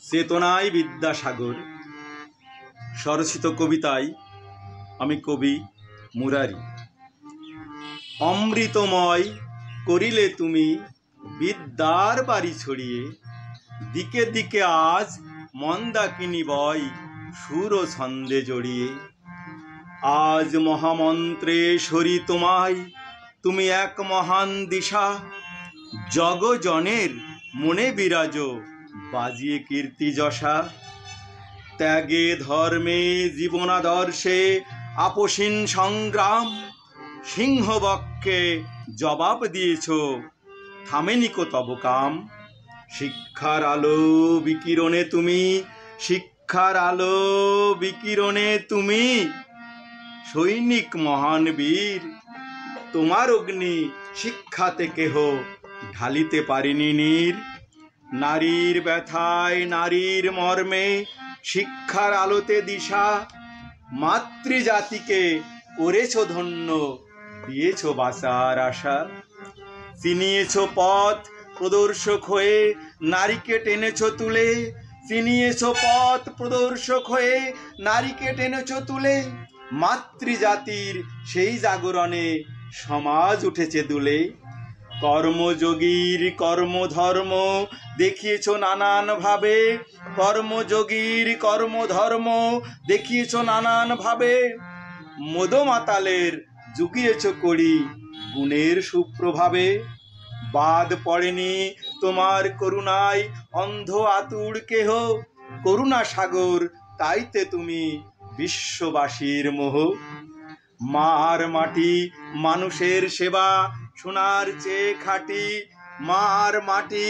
চেতনায় বিদ্যাসাগর স্বরচিত কবিতায় আমি কবি মুরারি। অমৃতময় করিলে তুমি বিদ্যার বাড়ি ছড়িয়ে, দিকে দিকে আজ মন্দাকিনী বয় সুর ও ছন্দে জড়িয়ে। আজ মহামন্ত্রেশ্বরী তোমায়, তুমি এক মহান দিশা, জগজনের মনে বিরাজ বাজিয়ে কীর্তি যশা। ত্যাগে ধর্মে জীবনাদর্শে আপসীন সংগ্রাম, সিংহবক্ষে জবাব দিয়েছ থামেনি কো তব কাম। শিক্ষার আলো বিকিরণে তুমি, শিক্ষার আলো বিকিরণে তুমি সৈনিক মহান বীর। তোমার অগ্নি শিক্ষাতে কেহ ঢালিতে পারিনি নীর। নারীর ব্যথায় নারীর মর্মে শিক্ষার আলোতে দিশা, মাতৃজাতিকে করেছ ধন্য, দিয়েছ বাঁচার আশা। চিনিয়েছ পথ প্রদর্শক হয়ে নারীকে টেনেছ তুলে, চিনিয়েছ পথ প্রদর্শক হয়ে নারীকে টেনেছ তুলে। মাতৃজাতির সেই জাগরণে সমাজ উঠেছে দুলে। কর্মযোগীর কর্মধর্ম দেখিয়েছ নানান ভাবে, কর্মযোগীর কর্মধর্ম দেখিয়েছ নানান ভাবে। মদমাতালের জুগিয়েছ করি গুণের সুপ্রভাবে। বাদ পড়েনি তোমার করুণায় অন্ধ আতুর কেহ, করুণা সাগর তাইতে তুমি বিশ্ববাসীর মোহ। মার মাটি মানুষের সেবা সোনার চেয়ে খাঁটি, মার মাটি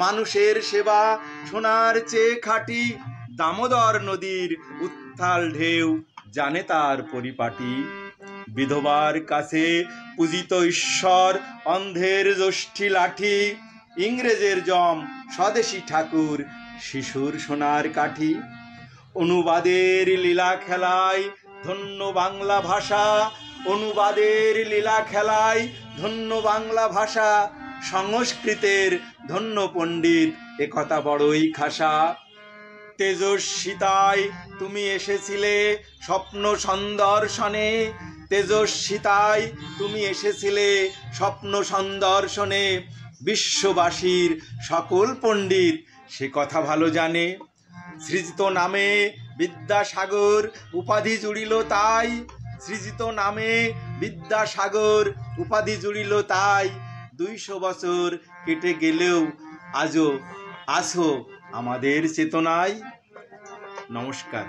মানুষের সেবা সোনার চেয়ে খাঁটি। দামোদর নদীর উত্তাল ঢেউ জানে তার পরিপাটি। বিধবার কাছে পূজিত ঈশ্বর অন্ধের যষ্টি লাঠি। ইংরেজের জম স্বদেশী ঠাকুর শিশুর সোনার কাঠি। অনুবাদের লীলা খেলায় ধন্য বাংলা ভাষা, অনুবাদের লীলা খেলায় ধন্য বাংলা ভাষা। সংস্কৃতের ধন্য পণ্ডিত একথা বড়ই খাসা। তেজস্বিতায় তুমি এসেছিলে স্বপ্ন সন্দর্শনে, তেজস্বিতায় তুমি এসেছিলে স্বপ্ন সন্দর্শনে। বিশ্ববাসীর সকল পণ্ডিত সে কথা ভালো জানে। সৃজিত নামে বিদ্যাসাগর উপাধি জুড়িল তাই, সৃজিত নামে বিদ্যাসাগর উপাধি জুড়িল তাই। 200 বছর কেটে গেলেও আজও আছো আমাদের চেতনায়। নমস্কার।